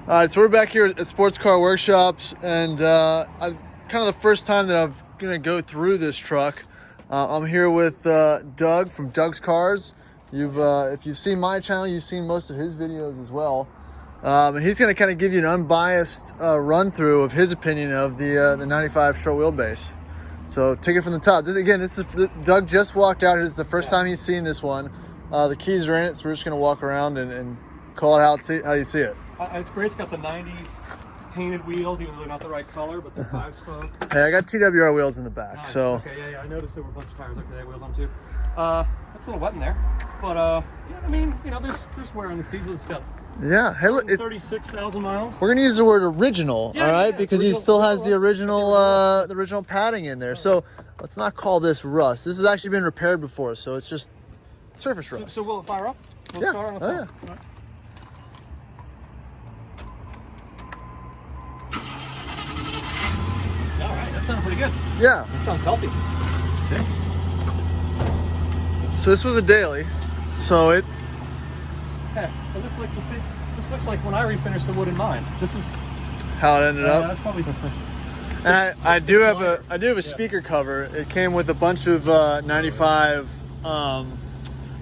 All right, so we're back here at Sports Car Workshops, and kind of the first time that I'm gonna go through this truck. I'm here with Doug from Doug's Cars. If you've seen my channel, you've seen most of his videos as well. And he's gonna kind of give you an unbiased run through of his opinion of the 95 short wheelbase. So take it from the top. Doug just walked out. It's the first time he's seen this one. The keys are in it, so we're just gonna walk around and call it out, see how you see it. It's great. It's got the 90s painted wheels, even though they're not the right color, but they're 5-spoke. Hey, I got TWR wheels in the back, nice. So. Okay, yeah, I noticed there were a bunch of tires. Okay, they have wheels on too. It's a little wet in there, but yeah, I mean, you know, there's wear on the seats. It's got hey, look, 36,000 miles. We're gonna use the word original, all right, because he still has the original padding in there. So let's not call this rust. This has actually been repaired before, so it's just surface rust. So will it fire up? We'll yeah. Start on Oh, yeah. All right. All right, that sounds pretty good. Yeah. That sounds healthy. Okay. So this was a daily, so it. Yeah, it looks like this looks like when I refinished the wood in mine. This is How it ended up. That's probably. And I do have a speaker cover. It came with a bunch of 95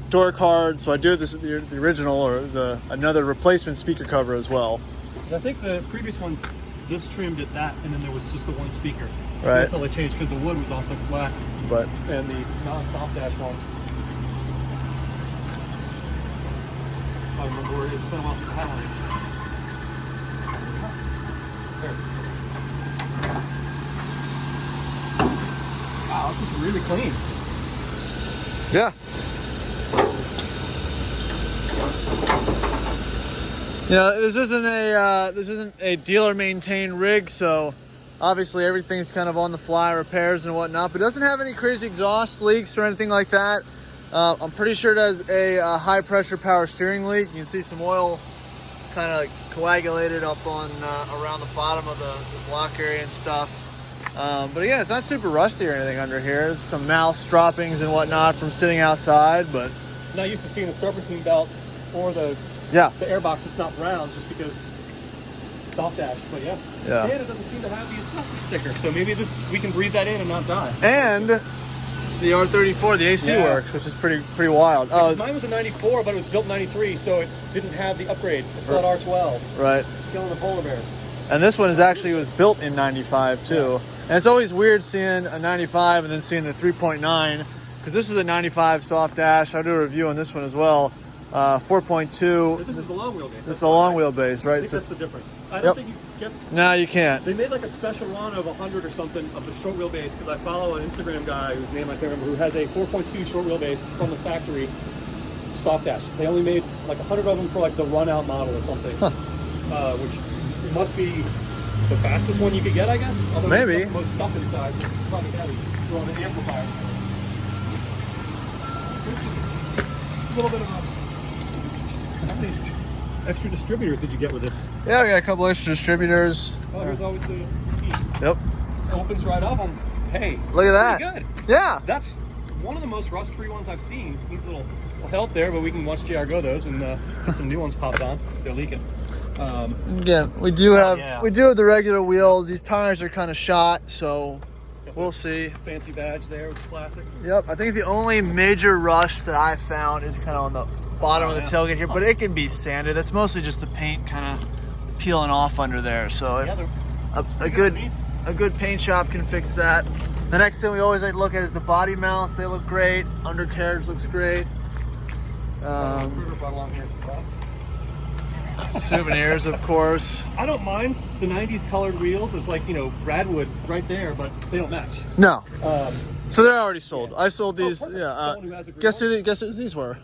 door cards, so I do have the original or another replacement speaker cover as well. I think the previous ones, this trimmed at that, and then there was just the one speaker. Right. That's all they changed because the wood was also flat. But and the non-soft dash ones. I remember where it is. It's been a while since I had one. Wow, this is really clean. yeah. You know, this isn't a dealer maintained rig, so obviously everything's kind of on the fly, repairs and whatnot, but it doesn't have any crazy exhaust leaks or anything like that. I'm pretty sure it has a high pressure power steering leak. You can see some oil kind of coagulated up on around the bottom of the block area and stuff. But again, it's not super rusty or anything under here. There's some mouse droppings and whatnot from sitting outside, but I'm not used to seeing the serpentine belt or the airbox. It's not brown just because soft dash, but yeah. And it doesn't seem to have the asbestos sticker, so maybe we can breathe that in and not die. And the R34, the AC works, which is pretty wild. Mine was a 94, but it was built in 93, so it didn't have the upgrade. It still had R12. Right. Killing the polar bears. And this one was built in 95 too. Yeah. And it's always weird seeing a 95 and then seeing the 3.9, because this is a 95 soft dash. I'll do a review on this one as well. 4.2. But this is a long wheelbase. This is a long wheelbase, right? I think that's the difference. I don't think you get. No, you can't. They made like a special run of 100 or something of the short wheelbase, because I follow an Instagram guy whose name I can't remember, who has a 4.2 short wheelbase from the factory soft dash. They only made like 100 of them for like the run out model or something, which must be the fastest one you could get, I guess. Although maybe. Most stuff inside, so it's probably heavy. Throw on an amplifier. A little bit of a. How many extra distributors did you get with this? Yeah, we got a couple extra distributors. Oh, here's always the key. Yep. It opens right up. Hey, look at that. Good. Yeah. That's one of the most rust-free ones I've seen. Needs a little help there, but we can watch JR go those and get some new ones popped on. They're leaking. Again, we do have the regular wheels. These tires are kind of shot, so we'll see. Fancy badge there with the classic. Yep. I think the only major rust that I found is kind of on the bottom of the tailgate here, but it can be sanded. That's mostly just the paint kind of peeling off under there. So a good paint shop can fix that. The next thing we always like to look at is the body mounts. They look great. Undercarriage looks great. Souvenirs, of course. I don't mind the 90s colored wheels. It's like, you know, Radwood right there, but they don't match. No. So they're already sold. Yeah. I sold these. Guess who these were?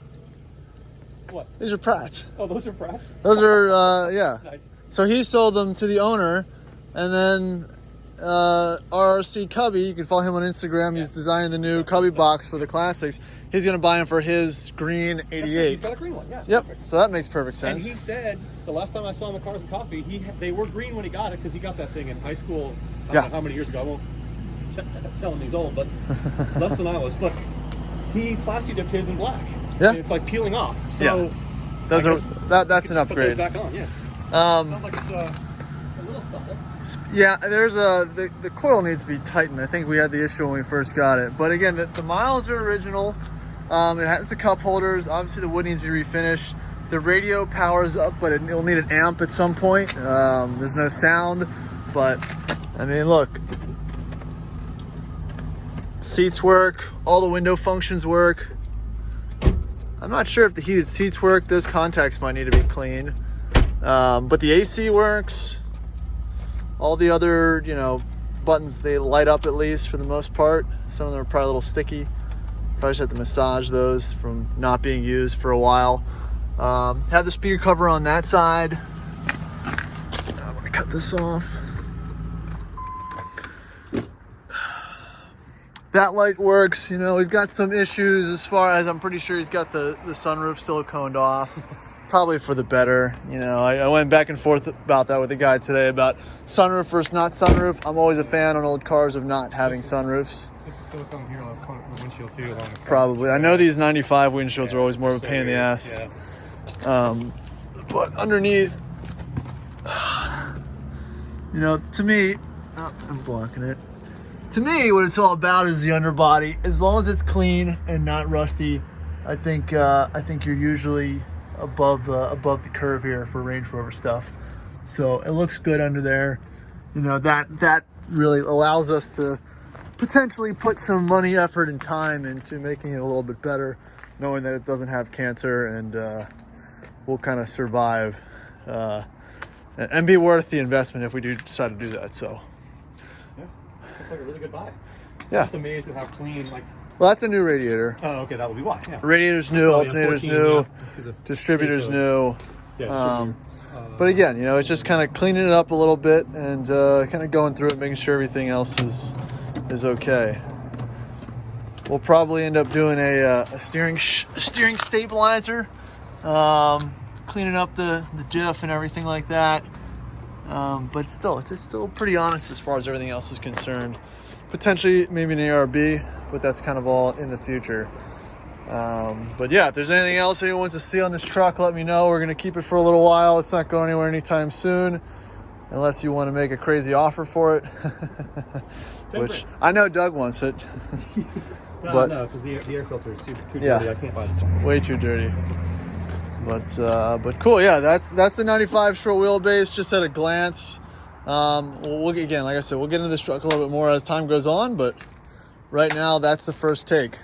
What? These are Pratt's. Oh, those are Pratt's? Those are, Nice. So he sold them to the owner, and then RRC Cubby, you can follow him on Instagram. He's designing the new Cubby box for the classics. He's going to buy them for his green 88. He's got a green one, yeah. Yep, perfect. So that makes perfect sense. And he said, the last time I saw him at Cars and Coffee, they were green when he got it, because he got that thing in high school, I don't know how many years ago. I won't tell him he's old, but less than I was. But he plasti dipped his in black. Yeah. And it's like peeling off. So that's an upgrade. Put those back on, yeah. Sounds like it's a little stubble. Yeah, there's the coil needs to be tightened. I think we had the issue when we first got it. But again, the miles are original. It has the cup holders. Obviously, the wood needs to be refinished. The radio powers up, but it'll need an amp at some point. There's no sound, but I mean, look. Seats work. All the window functions work. I'm not sure if the heated seats work. Those contacts might need to be cleaned. But the AC works. All the other, buttons, they light up at least for the most part. Some of them are probably a little sticky. Probably just have to massage those from not being used for a while. Have the speaker cover on that side. I'm gonna cut this off. That light works. We've got some issues as far as I'm pretty sure he's got the sunroof siliconed off. Probably for the better. I went back and forth about that with the guy today about sunroof versus not sunroof. I'm always a fan on old cars of not having sunroofs. This is silicone here on the windshield too. Probably. I know these 95 windshields are always more of a pain in the ass. Yeah. But underneath, to me, I'm blocking it. To me, what it's all about is the underbody. As long as it's clean and not rusty, I think you're usually above the curve here for Range Rover stuff. So it looks good under there. That really allows us to potentially put some money, effort, and time into making it a little bit better, knowing that it doesn't have cancer and we'll kind of survive and be worth the investment if we do decide to do that. So yeah, looks like a really good buy. Yeah. I'm just amazed at how clean, Well, that's a new radiator. Oh, okay, that would be why. Yeah. Radiator's new, alternator's 14, new, yeah. distributor's new. Yeah, But again, it's just kind of cleaning it up a little bit and kind of going through it, making sure everything else is okay. We'll probably end up doing a steering stabilizer, cleaning up the diff and everything like that. But still, it's still pretty honest as far as everything else is concerned. Potentially maybe an ARB, but that's kind of all in the future. But yeah, if there's anything else anyone wants to see on this truck, let me know. We're going to keep it for a little while. It's not going anywhere anytime soon, unless you want to make a crazy offer for it. Which I know Doug wants it. No, because the air filter is too dirty. I can't buy this truck. Way too dirty. But cool. Yeah, that's the 95 short wheelbase just at a glance. Again, like I said, we'll get into this truck a little bit more as time goes on, but right now that's the first take.